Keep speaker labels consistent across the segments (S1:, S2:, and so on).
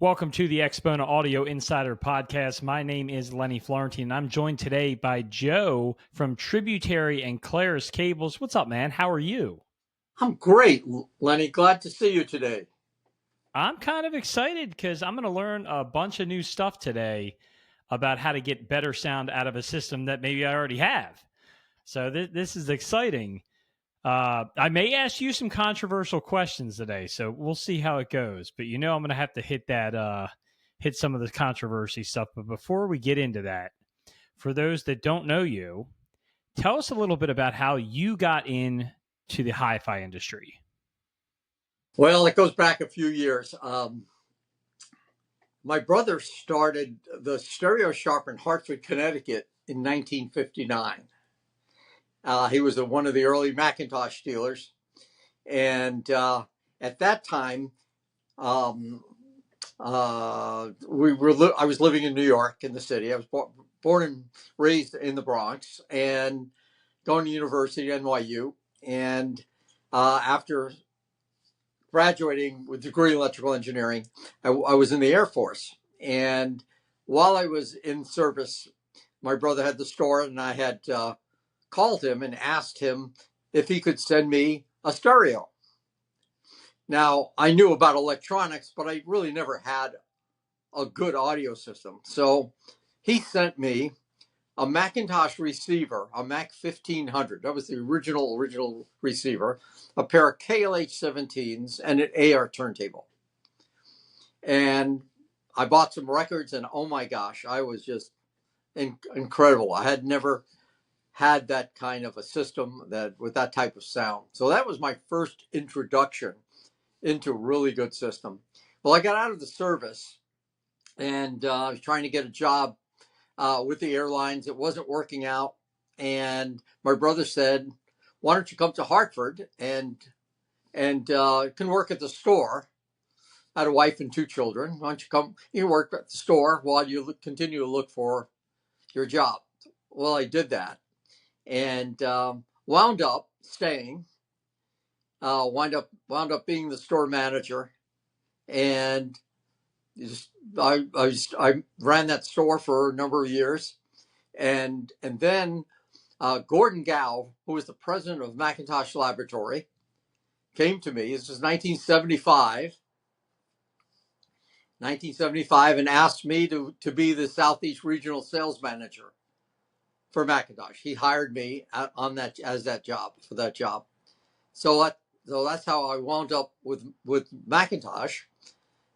S1: Welcome to the AXPONA Audio Insider Podcast. My name is Lenny Florentine, and I'm joined today by Joe from Tributary and Clarus Cables. What's up, man? How are you?
S2: I'm great, Lenny. Glad to see you today.
S1: I'm kind of excited because I'm going to learn a bunch of new stuff today about how to get better sound out of a system that maybe I already have. So this is exciting. I may ask you some controversial questions today, so we'll see how it goes. But I'm going to have to hit some of the controversy stuff. But before we get into that, for those that don't know you, tell us a little bit about how you got into the hi-fi industry.
S2: Well, it goes back a few years. My brother started the stereo shop in Hartford, Connecticut in 1959. He was one of the early Macintosh dealers. And at that time, I was living in New York, in the city. I was born and raised in the Bronx and going to university at NYU. And after graduating with a degree in electrical engineering, I was in the Air Force. And while I was in service, my brother had the store, and I had called him and asked him if he could send me a stereo. Now, I knew about electronics, but I really never had a good audio system. So he sent me a Macintosh receiver, a Mac 1500. That was the original receiver, a pair of KLH-17s, and an AR turntable. And I bought some records, and oh my gosh, I was just incredible. I had never had that kind of a system with that type of sound. So that was my first introduction into a really good system. Well, I got out of the service, and I was trying to get a job with the airlines. It wasn't working out. And my brother said, why don't you come to Hartford and can work at the store? I had a wife and two children. Why don't you come? You work at the store while you continue to look for your job. Well, I did that and wound up staying, wound up being the store manager. And I ran that store for a number of years. And then Gordon Gow, who was the president of Macintosh Laboratory, came to me. This was 1975, and asked me to be the Southeast Regional Sales Manager for Macintosh. He hired me for that job. So that's how I wound up with Macintosh.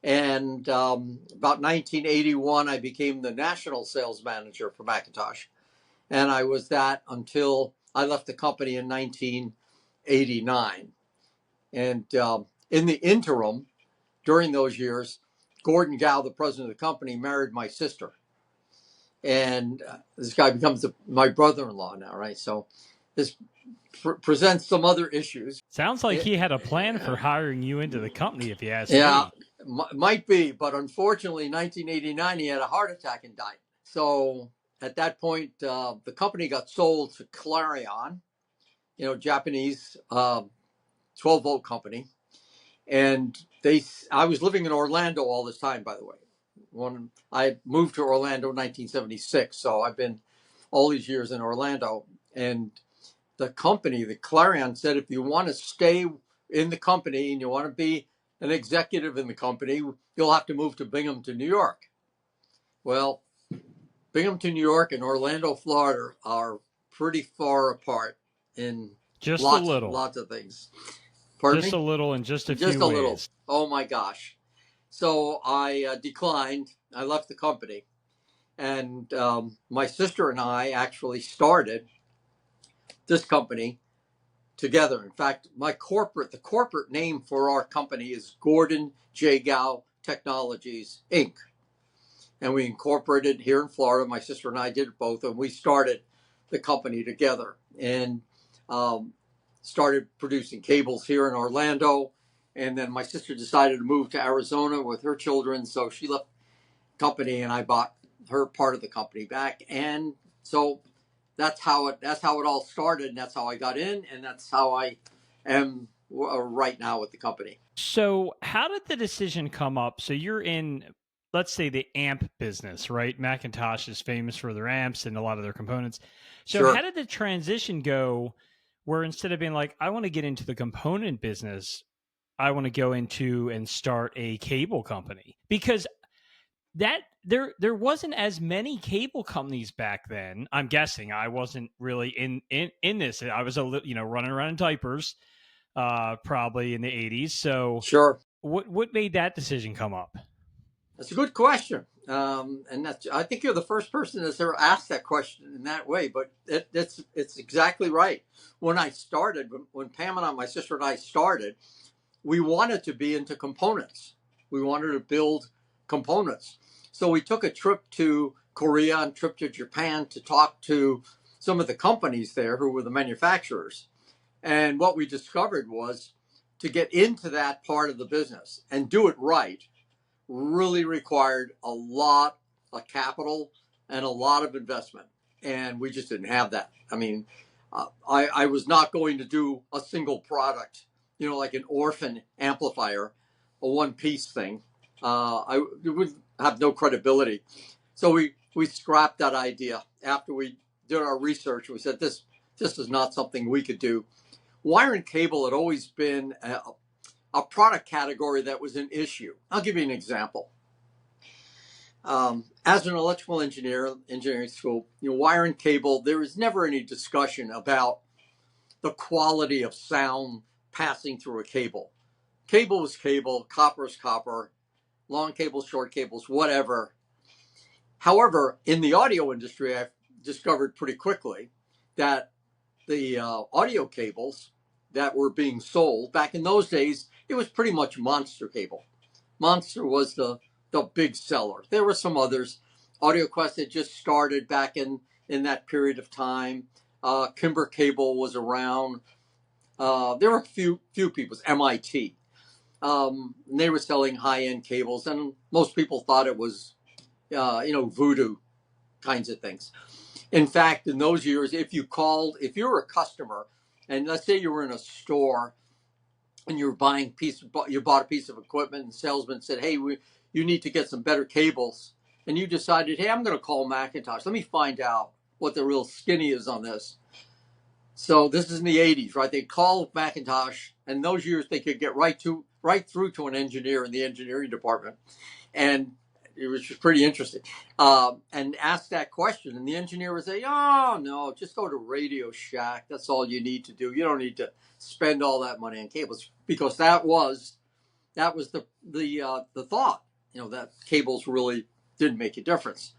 S2: And about 1981, I became the national sales manager for Macintosh. And I was that until I left the company in 1989. And in the interim, during those years, Gordon Gow, the president of the company, married my sister. And this guy becomes my brother-in-law now, right? So this presents some other issues.
S1: Sounds like he had a plan for hiring you into the company, if you ask
S2: me. Might be, but unfortunately, in 1989, he had a heart attack and died. So at that point, the company got sold to Clarion, Japanese 12-volt company. And I was living in Orlando all this time, by the way. When I moved to Orlando in 1976, so I've been all these years in Orlando. And the company, the Clarion, said, if you want to stay in the company and you want to be an executive in the company, you'll have to move to Binghamton, New York. Well, Binghamton, New York and Orlando, Florida are pretty far apart in lots of things. Pardon
S1: me? A little in just a few
S2: ways.
S1: Little.
S2: Oh my gosh. So I declined. I left the company. And my sister and I actually started this company together. In fact, the corporate name for our company is Gordon J. Gow Technologies, Inc. And we incorporated here in Florida. My sister and I did both, and we started the company together and started producing cables here in Orlando. And then my sister decided to move to Arizona with her children, so she left the company, and I bought her part of the company back. And so that's how it all started, and that's how I got in, and that's how I am right now with the company.
S1: So, how did the decision come up? So, you're in, let's say, the amp business, right? Macintosh is famous for their amps and a lot of their components. So, how
S2: Sure.
S1: did the transition go where instead of being like, I want to get into the component business, I want to go into and start a cable company? Because that there wasn't as many cable companies back then. I'm guessing I wasn't really in this. I was running around in diapers, probably in the 80s. So
S2: Sure.
S1: what made that decision come up?
S2: That's a good question. And I think you're the first person that's ever asked that question in that way, but it's exactly right. When I started, when Pam and I, my sister and I started, we wanted to be into components. We wanted to build components. So we took a trip to Korea and trip to Japan to talk to some of the companies there who were the manufacturers. And what we discovered was to get into that part of the business and do it right really required a lot of capital and a lot of investment. And we just didn't have that. I mean, I was not going to do a single product, like an orphan amplifier, a one piece thing. It would have no credibility. So we scrapped that idea after we did our research. We said, this is not something we could do. Wire and cable had always been a product category that was an issue. I'll give you an example. As an electrical engineering school, wire and cable, there was never any discussion about the quality of sound passing through a cable. Cable was cable, copper is copper, long cables, short cables, whatever. However, in the audio industry, I've discovered pretty quickly that the audio cables that were being sold back in those days, it was pretty much Monster cable. Monster was the big seller. There were some others. AudioQuest had just started back in that period of time. Kimber Cable was around. There were a few people. MIT. They were selling high-end cables, and most people thought it was, voodoo kinds of things. In fact, in those years, if you were a customer, and let's say you were in a store and you bought a piece of equipment, and the salesman said, "Hey, you need to get some better cables," and you decided, "Hey, I'm going to call Macintosh. Let me find out what the real skinny is on this." So this is in the 80s, right? They called Macintosh, and those years they could get right through to an engineer in the engineering department, and it was just pretty interesting. And ask that question, and the engineer would say, "Oh no, just go to Radio Shack. That's all you need to do. You don't need to spend all that money on cables," because that was the thought, that cables really didn't make a difference.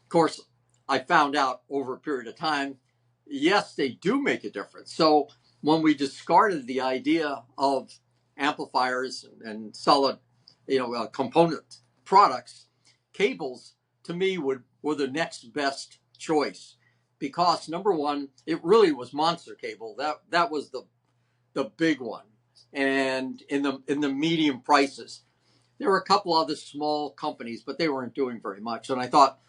S2: Of course, I found out over a period of time, yes, they do make a difference. So when we discarded the idea of amplifiers and solid, component products, cables to me were the next best choice, because number one, it really was Monster cable. That was the big one, and in the medium prices, there were a couple other small companies, but they weren't doing very much. And I thought,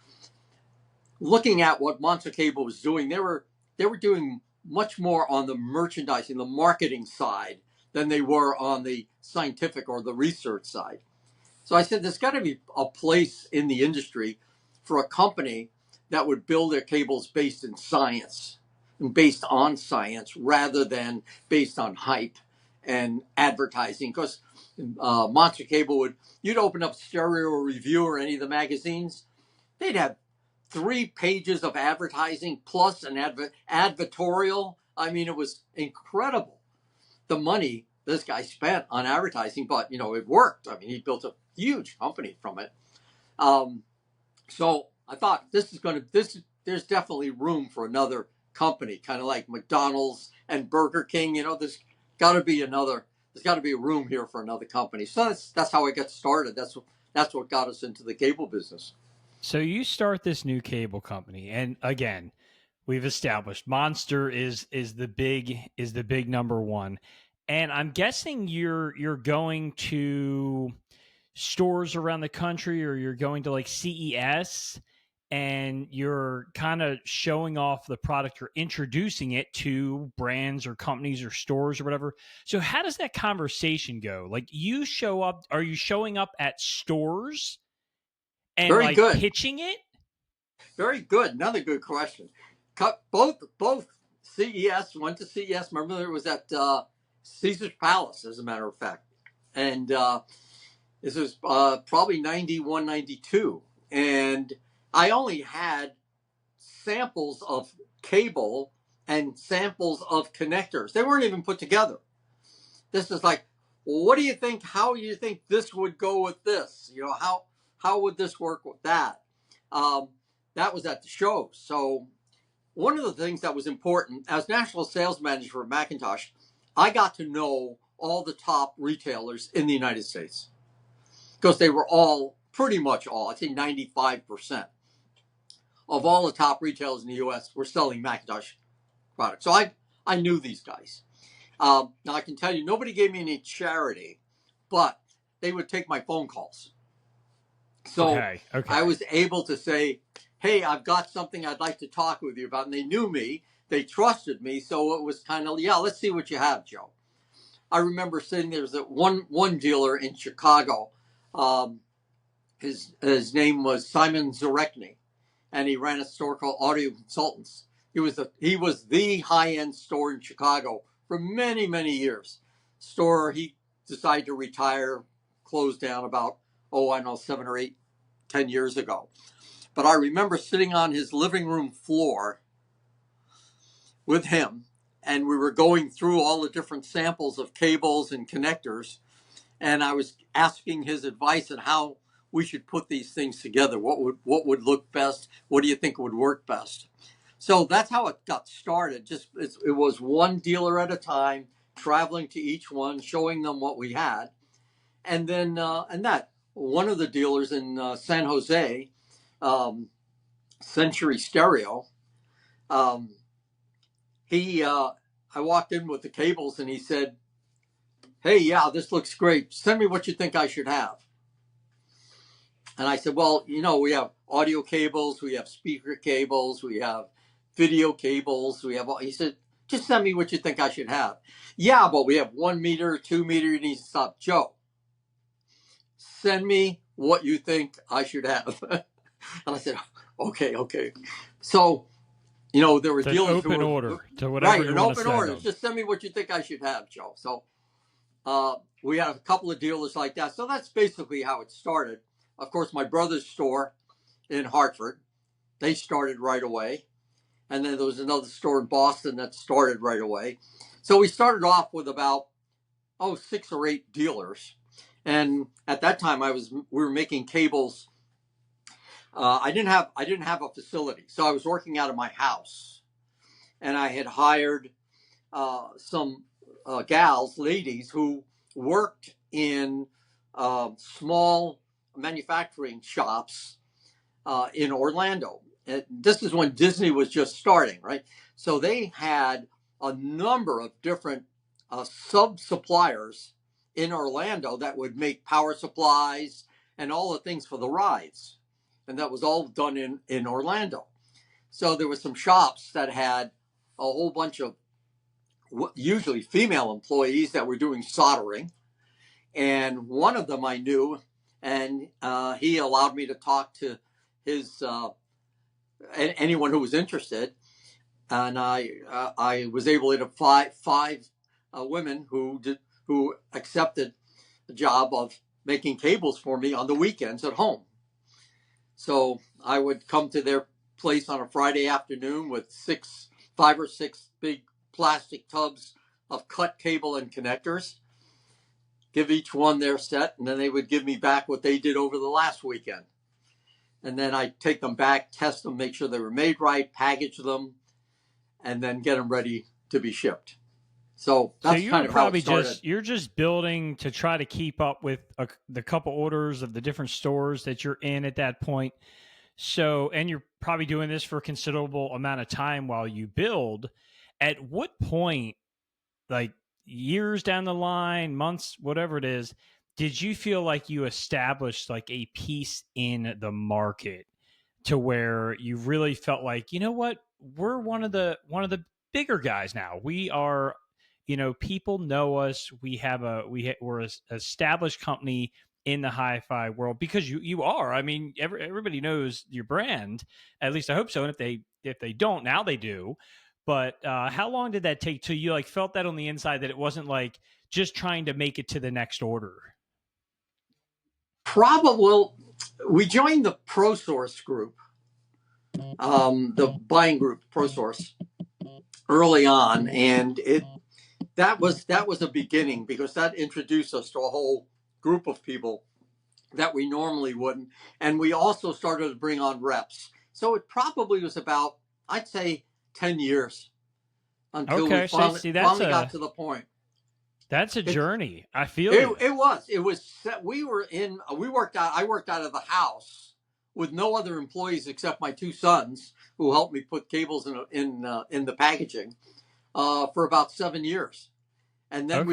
S2: looking at what Monster Cable was doing, they were doing much more on the merchandising, the marketing side, than they were on the scientific or the research side. So I said, there's got to be a place in the industry for a company that would build their cables based in science and based on science rather than based on hype and advertising. Because Monster Cable you'd open up Stereo Review or any of the magazines, they'd have 3 pages of advertising plus an advertorial. I mean, it was incredible, the money this guy spent on advertising, but it worked. I mean, he built a huge company from it. So I thought, there's definitely room for another company, kind of like McDonald's and Burger King. There's got to be a room here for another company. So that's how I got started. That's what got us into the cable business.
S1: So you start this new cable company, and again, we've established Monster is the big number one, and I'm guessing you're going to stores around the country, or you're going to like CES, and you're kind of showing off the product, you're introducing it to brands or companies or stores or whatever. So how does that conversation go? Like, you show up, are you showing up at stores and
S2: Very
S1: like
S2: good.
S1: pitching it?
S2: Very good. Another good question. Both CES, went to CES. Remember, it was at Caesar's Palace, as a matter of fact. And this was probably 91, 92. And I only had samples of cable and samples of connectors. They weren't even put together. This is like, well, what do you think? How do you think this would go with this? You know, how would this work with that? That was at the show. So one of the things that was important as national sales manager for Macintosh, I got to know all the top retailers in the United States because they were all, pretty much all, I'd say 95% of all the top retailers in the U.S. were selling Macintosh products. So I knew these guys. Now I can tell you, nobody gave me any charity, but they would take my phone calls. So
S1: Okay.
S2: I was able to say, hey, I've got something I'd like to talk with you about. And they knew me. They trusted me. So it was kind of, yeah, let's see what you have, Joe. I remember sitting there was one dealer in Chicago. His name was Simon Zarekny, and he ran a store called Audio Consultants. He was the high-end store in Chicago for many, many years. Store, he decided to retire, closed down about, 7 or 8, 10 years ago. But I remember sitting on his living room floor with him, and we were going through all the different samples of cables and connectors, and I was asking his advice on how we should put these things together. What would look best? What do you think would work best? So that's how it got started. It was one dealer at a time, traveling to each one, showing them what we had, and then one of the dealers in San Jose, Century Stereo, I walked in with the cables, and he said, hey, yeah, this looks great. Send me what you think I should have. And I said, well, we have audio cables, we have speaker cables, we have video cables, he said, just send me what you think I should have. Yeah, but we have 1 meter, 2 meter, you need to stop. Joe, send me what you think I should have. And I said, okay. So, there were dealers
S1: open order to whatever you want to send them.
S2: Just send me what you think I should have, Joe. So we had a couple of dealers like that. So that's basically how it started. Of course, my brother's store in Hartford, they started right away. And then there was another store in Boston that started right away. So we started off with about, 6 or 8 dealers. And at that time, we were making cables. I didn't have a facility, so I was working out of my house, and I had hired some ladies who worked in small manufacturing shops in Orlando. And this is when Disney was just starting, right? So they had a number of different sub-suppliers in Orlando that would make power supplies and all the things for the rides. And that was all done in Orlando. So there were some shops that had a whole bunch of usually female employees that were doing soldering. And one of them I knew, and he allowed me to talk to his anyone who was interested. And I was able to five women who accepted the job of making cables for me on the weekends at home. So I would come to their place on a Friday afternoon with 5 or 6 big plastic tubs of cut cable and connectors, give each one their set, and then they would give me back what they did over the last weekend. And then I'd take them back, test them, make sure they were made right, package them, and then get them ready to be shipped. So that's kind of how it started.
S1: You're just building to try to keep up with the couple orders of the different stores that you're in at that point. So, and you're probably doing this for a considerable amount of time while you build. At what point, like years down the line, months, whatever it is, did you feel like you established like a piece in the market to where you really felt like, you know what, we're one of the bigger guys now. We are, people know us. We're an established company in the hi-fi world because you are. I mean, everybody knows your brand. At least I hope so. And if they don't, now they do. But how long did that take till you like felt that on the inside that it wasn't like just trying to make it to the next order?
S2: Probably, we joined the ProSource group, the buying group ProSource, early on, and that was a beginning because that introduced us to a whole group of people that we normally wouldn't, and we also started to bring on reps. So it probably was about, I'd say, 10 years until we finally got to the point.
S1: That's a journey. I feel it.
S2: It was. We worked out. I worked out of the house with no other employees except my two sons, who helped me put cables in the packaging, for about 7 years, and then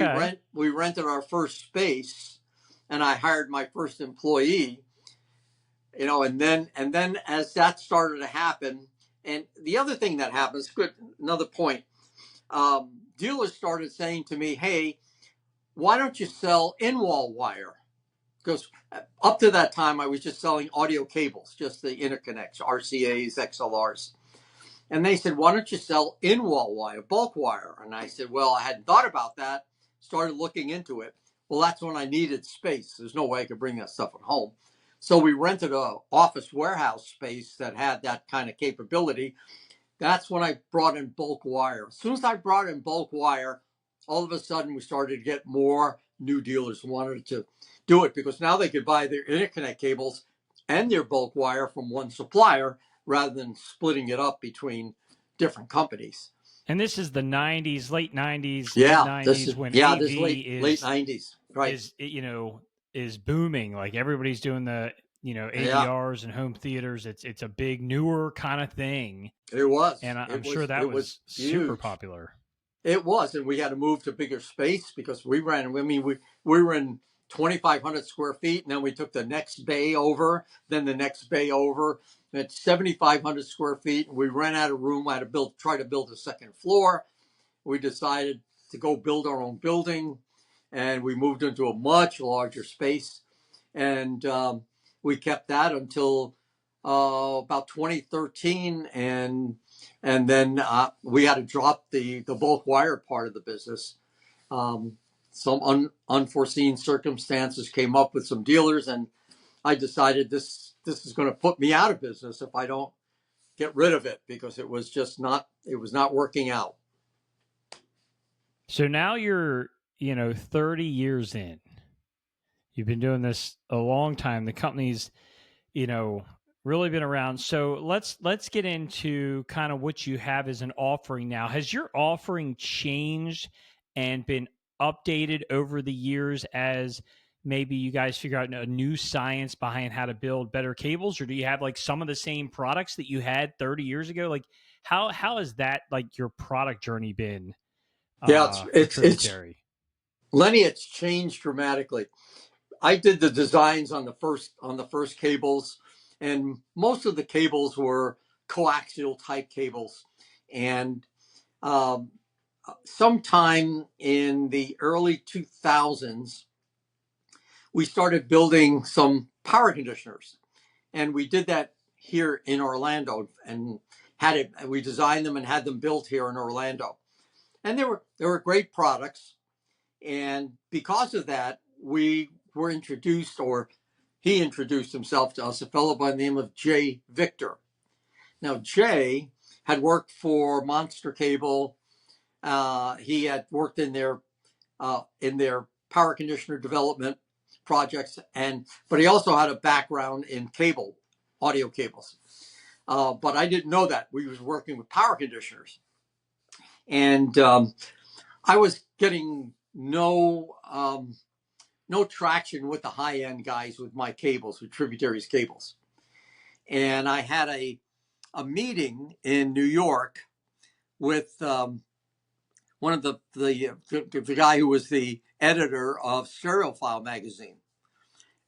S2: we rented our first space, and I hired my first employee. And then as that started to happen, and the other thing that happens, another point, dealers started saying to me, "Hey, why don't you sell in-wall wire?" Because up to that time, I was just selling audio cables, just the interconnects, RCAs, XLRs. And they said, "Why don't you sell in-wall wire, bulk wire?" And I said, "Well, I hadn't thought about that." Started looking into it. Well, that's when I needed space. There's no way I could bring that stuff at home. So we rented an office warehouse space that had that kind of capability. That's when I brought in bulk wire. As soon as I brought in bulk wire, all of a sudden we started to get more new dealers who wanted to do it because now they could buy their interconnect cables and their bulk wire from one supplier rather than splitting it up between different companies.
S1: And this is the 90s, late 90s,
S2: mid
S1: 90s when AV
S2: this late 90s, right?
S1: Is booming. Like everybody's doing the AVRs and home theaters. It's a big newer kind of thing.
S2: It was,
S1: and I'm sure that was super popular.
S2: It was, and we had to move to bigger space because we were in 2,500 square feet, and then we took the next bay over, then the next bay over. At 7,500 square feet, and we ran out of room. I had to try to build a second floor. We decided to go build our own building, and we moved into a much larger space, and we kept that until about 2013, and then we had to drop the bulk wire part of the business. Some unforeseen circumstances came up with some dealers, and I decided this is going to put me out of business if I don't get rid of it because it was not working out.
S1: So now you're 30 years in. You've been doing this a long time. The company's really been around. So let's get into kind of what you have as an offering now. Has your offering changed and been updated over the years as maybe you guys figure out a new science behind how to build better cables, or do you have like some of the same products that you had 30 years ago? Like how has that, like, your product journey been?
S2: It's Lenny, it's changed dramatically. I did the designs on the first cables, and most of the cables were coaxial type cables. And sometime in the early 2000s, we started building some power conditioners, and we did that here in Orlando and we designed them and had them built here in Orlando. And they were great products. And because of that, we were introduced, or he introduced himself to us, a fellow by the name of Jay Victor. Now, Jay had worked for Monster Cable. He had worked in their power conditioner development projects, but he also had a background in audio cables. But I didn't know that. We was working with power conditioners. And I was getting no traction with the high-end guys with my cables, with Tributaries Cables. And I had a meeting in New York with one of the guy who was the editor of Audiophile magazine.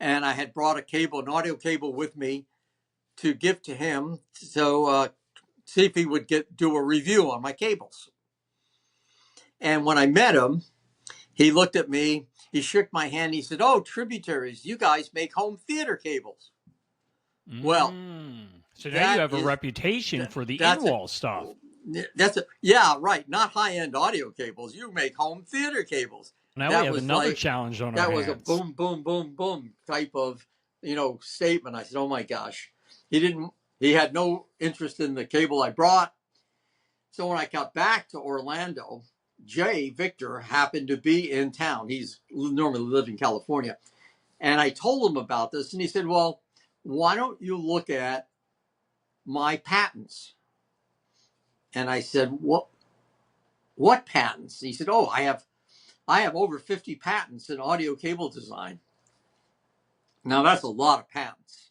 S2: And I had brought an audio cable with me to give to him, so see if he would do a review on my cables. And when I met him, he looked at me, he shook my hand, he said, "Oh, Tributaries, you guys make home theater cables." Well,
S1: so now you have a reputation for the in-wall stuff.
S2: Yeah, right. Not high-end audio cables. You make home theater cables.
S1: Now we have another challenge on our hands.
S2: That was a boom, boom, boom, boom type of, statement. I said, "Oh my gosh." He had no interest in the cable I brought. So when I got back to Orlando, Victor happened to be in town. He's normally lived in California. And I told him about this, and he said, "Well, why don't you look at my patents?" And I said, "What patents?" He said, "Oh, I have over 50 patents in audio cable design." Now that's a lot of patents.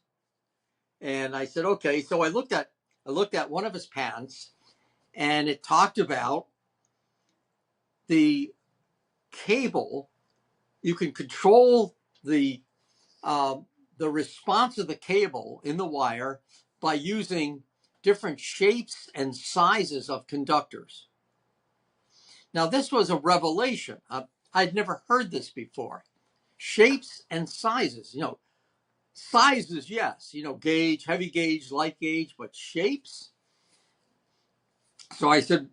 S2: And I said, "Okay." So I looked at one of his patents, and it talked about the cable. You can control the response of the cable in the wire by using different shapes and sizes of conductors. Now, this was a revelation. I'd never heard this before. Shapes and sizes. Sizes, yes. Gauge, heavy gauge, light gauge, but shapes? So I said,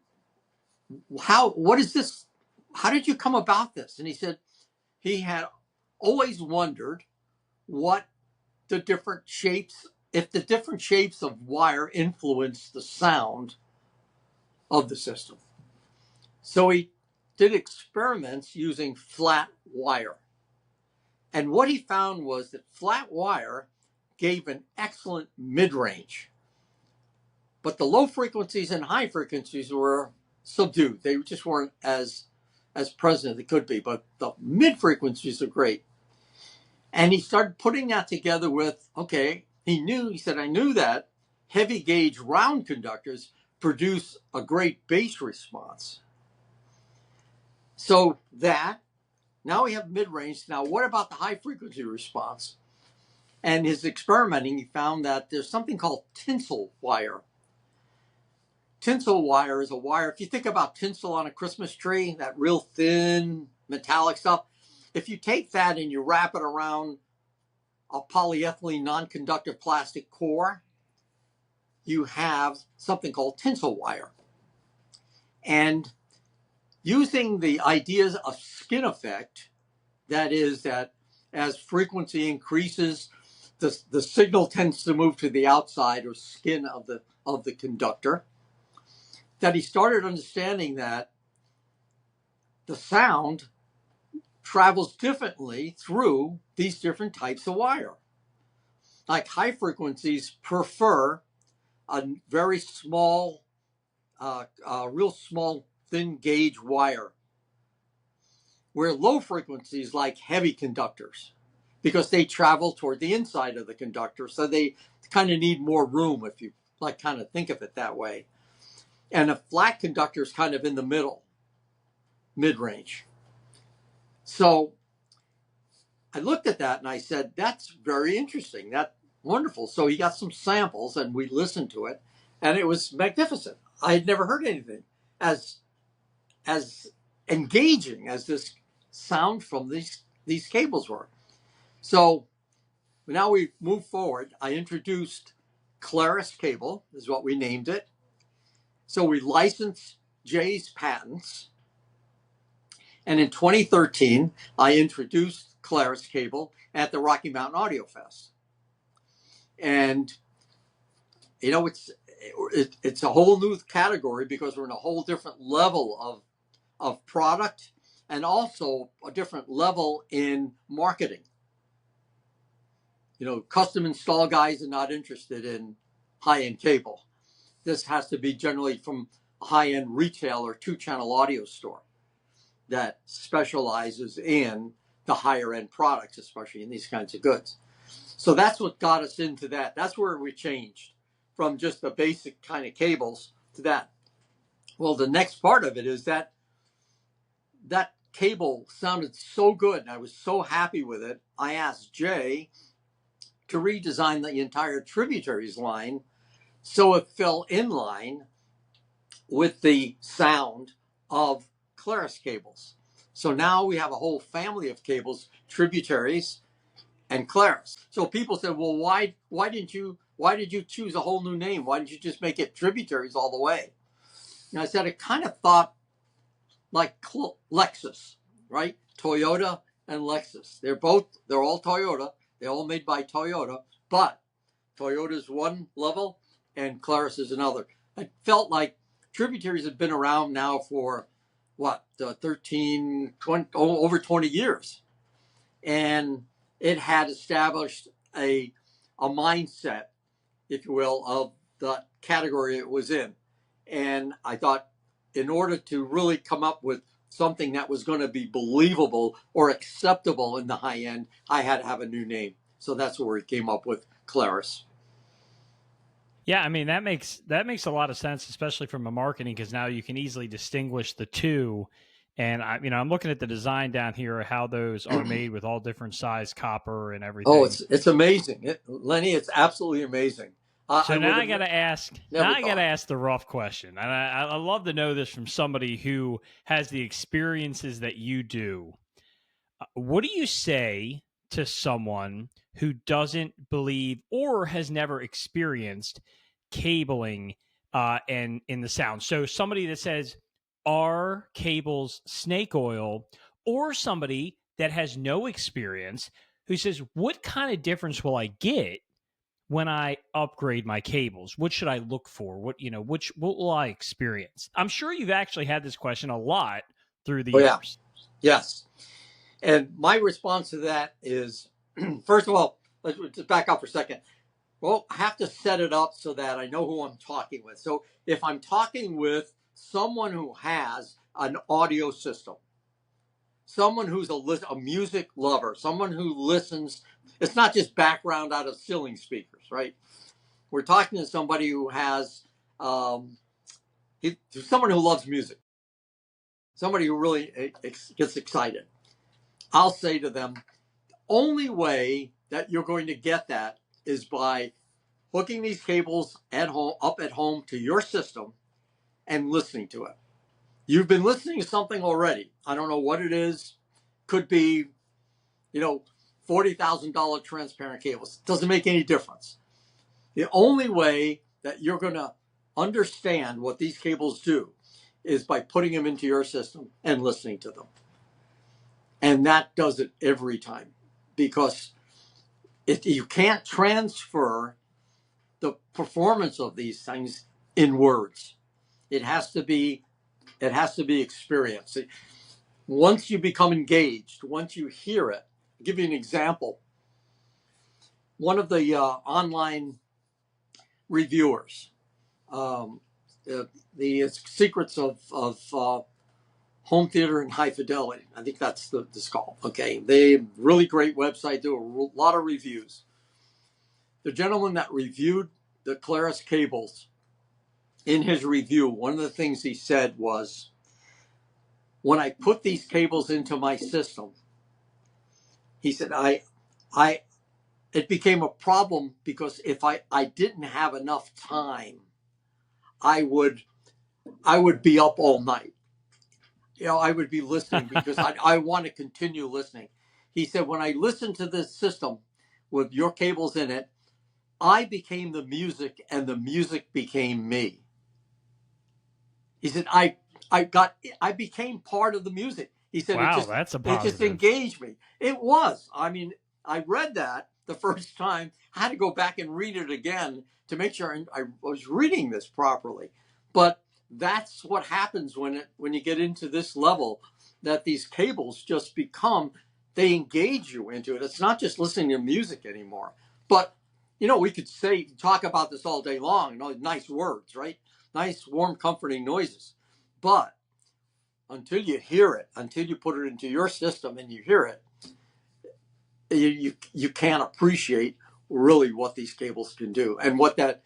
S2: what is this? How did you come about this? And he said he had always wondered what the different shapes, if the different shapes of wire influence the sound of the system. So he did experiments using flat wire. And what he found was that flat wire gave an excellent mid-range. But the low frequencies and high frequencies were subdued. They just weren't as present as they could be. But the mid frequencies are great. And he started putting that together with, he said, "I knew that heavy gauge round conductors produce a great bass response." So now we have mid-range. Now, what about the high frequency response? And his experimenting, he found that there's something called tinsel wire. Tinsel wire is a wire. If you think about tinsel on a Christmas tree, that real thin metallic stuff, if you take that and you wrap it around a polyethylene non-conductive plastic core, you have something called tinsel wire. And using the ideas of skin effect, that is that as frequency increases, the signal tends to move to the outside or skin of the conductor, that he started understanding that the sound travels differently through these different types of wire. Like high frequencies prefer a very small, real small, thin gauge wire, where low frequencies like heavy conductors, because they travel toward the inside of the conductor, so they kind of need more room, if you kind of think of it that way. And a flat conductor is kind of in the middle, mid-range. So I looked at that and I said, "That's very interesting. That's wonderful." So he got some samples and we listened to it, and it was magnificent. I had never heard anything as engaging as this sound from these cables were. So now we move forward. I introduced Clarus Cable, is what we named it. So we licensed Jay's patents. And in 2013, I introduced Clarus Cable at the Rocky Mountain Audio Fest. And, it's a whole new category because we're in a whole different level of product and also a different level in marketing. Custom install guys are not interested in high-end cable. This has to be generally from a high-end retail or two-channel audio store that specializes in the higher-end products, especially in these kinds of goods. So that's what got us into that. That's where we changed from just the basic kind of cables to that. Well, the next part of it is that cable sounded so good, and I was so happy with it. I asked Jay to redesign the entire Tributaries line so it fell in line with the sound of Clarus cables. So now we have a whole family of cables, Tributaries and Clarus. So people said, well, why did you choose a whole new name? Why didn't you just make it Tributaries all the way? And I said, I kind of thought like Lexus, right? Toyota and Lexus. They're all Toyota. They're all made by Toyota, but Toyota's one level and Clarus is another. I felt like Tributaries had been around now for what, 13, 20, over 20 years. And it had established a mindset, if you will, of the category it was in. And I thought in order to really come up with something that was going to be believable or acceptable in the high end, I had to have a new name. So that's where we came up with Clarus.
S1: Yeah, I mean that makes a lot of sense, especially from a marketing, because now you can easily distinguish the two. And I'm looking at the design down here, how those are made with all different size copper and everything.
S2: Oh, it's amazing, Lenny. It's absolutely amazing.
S1: So now I got to ask. Now I got to ask the rough question, and I love to know this from somebody who has the experiences that you do. What do you say to someone who doesn't believe or has never experienced cabling and in the sound? So somebody that says, are cables snake oil? Or somebody that has no experience who says, what kind of difference will I get when I upgrade my cables? What should I look for? What will I experience? I'm sure you've actually had this question a lot through the years.
S2: Yeah. Yes. And my response to that is, first of all, let's just back up for a second. Well, I have to set it up so that I know who I'm talking with. So if I'm talking with someone who has an audio system, someone who's a music lover, someone who listens, it's not just background out of ceiling speakers, right? We're talking to somebody who has, someone who loves music, somebody who really gets excited. I'll say to them, only way that you're going to get that is by hooking these cables up at home to your system and listening to it. You've been listening to something already. I don't know what it is. Could be, $40,000 transparent cables. Doesn't make any difference. The only way that you're going to understand what these cables do is by putting them into your system and listening to them. And that does it every time, because you can't transfer the performance of these things in words. It has to be experienced. Once you become engaged, once you hear it, I'll give you an example. One of the online reviewers, the secrets of home theater and high fidelity. I think that's the call. Okay, they really great website. Do a lot of reviews. The gentleman that reviewed the Clarus cables, in his review, one of the things he said was, when I put these cables into my system, he said, it became a problem because if I didn't have enough time, I would be up all night. I would be listening because I want to continue listening. He said, when I listened to this system with your cables in it, I became the music and the music became me. He said, I became part of the music. He said,
S1: wow, that's a positive.
S2: It just engaged me. It was. I mean, I read that the first time. I had to go back and read it again to make sure I was reading this properly. But that's what happens when you get into this level, that these cables just they engage you into it. It's not just listening to music anymore. But, we could talk about this all day long, nice words, right? Nice, warm, comforting noises. But until you hear it, until you put it into your system and you hear it, you can't appreciate really what these cables can do and what that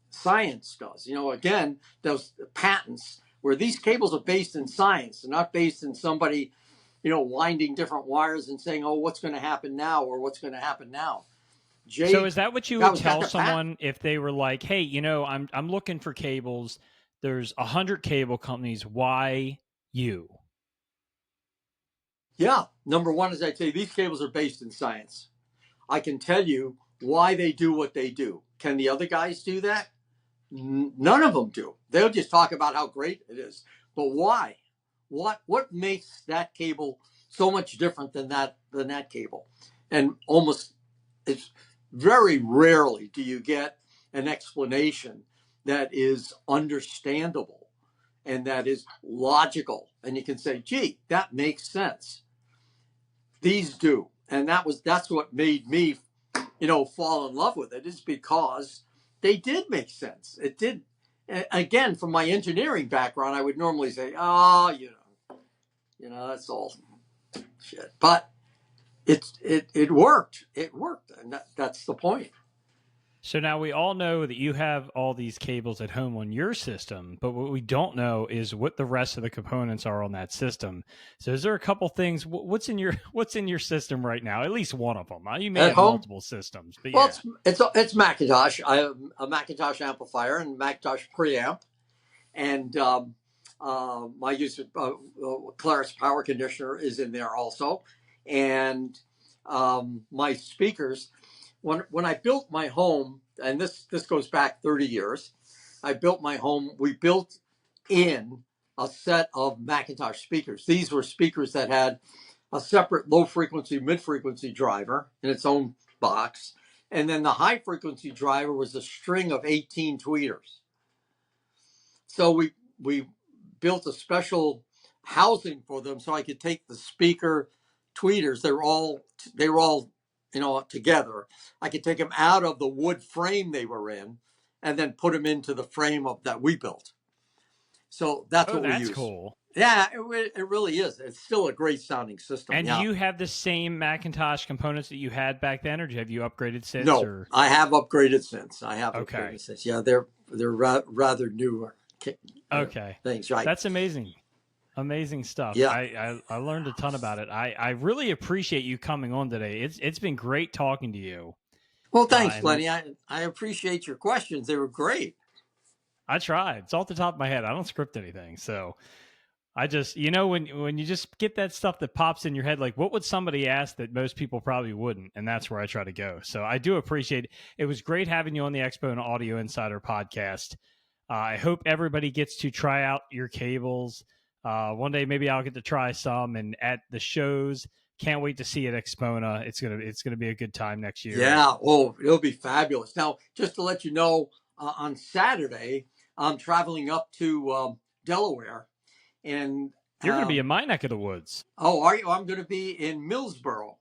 S2: science does. Again, those patents, where these cables are based in science, they're not based in somebody, winding different wires and saying, oh, what's going to happen now or what's going to happen now. Jay,
S1: So is that what you would
S2: got
S1: tell
S2: the patent.
S1: someone if they were like, "Hey, I'm looking for cables. There's 100 cable companies. Why you?"
S2: Yeah. Number one, as I say, these cables are based in science. I can tell you why they do what they do. Can the other guys do that? None of them do. They'll just talk about how great it is. But why? What makes that cable so much different than that cable? And almost, it's very rarely do you get an explanation that is understandable and that is logical. And you can say, gee, that makes sense. These do. And that's what made me, fall in love with it, is because they did make sense. It did. Again, from my engineering background, I would normally say, oh, that's all shit. But it worked. It worked. And that's the point.
S1: So now we all know that you have all these cables at home on your system, but what we don't know is what the rest of the components are on that system. So is there a couple things? What's in your system right now? At least one of them. You may
S2: At
S1: have
S2: home?
S1: multiple systems, but
S2: Well,
S1: yeah.
S2: it's Macintosh. I have a Macintosh amplifier and Macintosh preamp, and my use of Clarus power conditioner is in there also, and my speakers. When I built my home, and this goes back 30 years, I built my home. We built in a set of Macintosh speakers. These were speakers that had a separate low frequency, mid frequency driver in its own box. And then the high frequency driver was a string of 18 tweeters. So we built a special housing for them so I could take the speaker tweeters. They were all together. I could take them out of the wood frame they were in and then put them into the frame that we built. So that's what we use.
S1: That's cool.
S2: Yeah, it really is. It's still a great sounding system.
S1: And do you have the same Macintosh components that you had back then, or have you upgraded since?
S2: No,
S1: or?
S2: I have upgraded since. Upgraded since. Yeah, they're rather newer.
S1: Okay,
S2: things, right?
S1: That's amazing. Amazing stuff.
S2: Yeah.
S1: I learned a ton about it. I really appreciate you coming on today. It's been great talking to you.
S2: Well, thanks, Lenny. I appreciate your questions. They were great.
S1: I tried. It's off the top of my head. I don't script anything. So I just, when you just get that stuff that pops in your head, like what would somebody ask that most people probably wouldn't? And that's where I try to go. So I do appreciate it. It was great having you on the AXPONA Audio Insider Podcast. I hope everybody gets to try out your cables. One day, maybe I'll get to try some, and at the shows, can't wait to see it at AXPONA. It's gonna be a good time next year.
S2: Yeah. Oh, it'll be fabulous. Now, just to let you know, on Saturday, I'm traveling up to Delaware, and
S1: you're gonna be in my neck of the woods.
S2: Oh, are you? I'm going to be in Millsboro.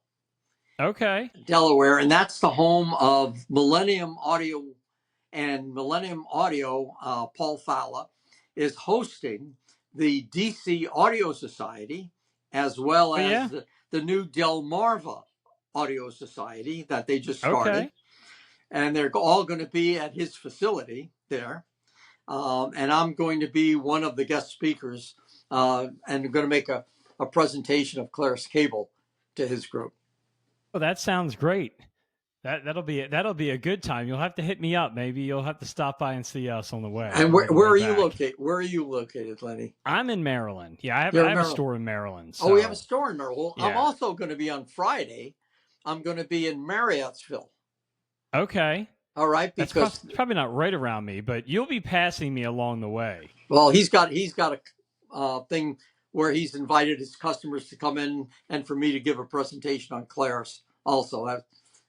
S1: Okay.
S2: Delaware, and that's the home of Millennium Audio, and Millennium Audio. Paul Fowler is hosting the DC Audio Society, as well as the new Delmarva Audio Society that they just started.
S1: Okay.
S2: And they're all going to be at his facility there. And I'm going to be one of the guest speakers, and I'm going to make a presentation of Clarus Cable to his group.
S1: Oh, that sounds great. That'll be a good time. You'll have to hit me up. Maybe you'll have to stop by and see us on the way.
S2: And where are you located? Where are you located, Lenny?
S1: I'm in Maryland. Yeah, I have a store in Maryland. So.
S2: Oh, we have a store in Maryland. Well,
S1: yeah.
S2: I'm also going to be on Friday. I'm going to be in Marriottsville.
S1: Okay.
S2: All right, because
S1: it's probably not right around me, but you'll be passing me along the way.
S2: Well, he's got a thing where he's invited his customers to come in and for me to give a presentation on Clarus. Also,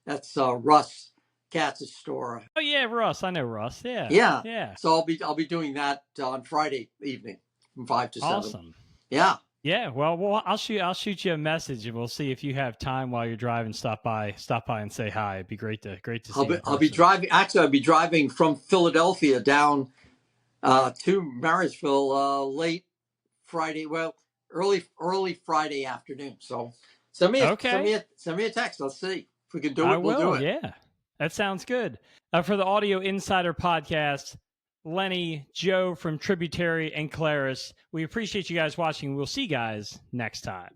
S2: that's Russ Katz's store.
S1: Oh yeah, Russ. I know Russ. Yeah.
S2: Yeah. So I'll be doing that on Friday evening from 5 to 7.
S1: Awesome.
S2: Yeah.
S1: Yeah. Well, I'll shoot you a message, and we'll see if you have time while you're driving. Stop by and say hi. It'd be great to see you.
S2: I'll be driving. Actually, I'll be driving from Philadelphia down to Marysville late Friday. Well, early Friday afternoon. So send me a text. Let's see if we can do it. We'll do it.
S1: Yeah, that sounds good. For the Audio Insider Podcast, Lenny, Joe from Tributary and Clarus, we appreciate you guys watching. We'll see you guys next time.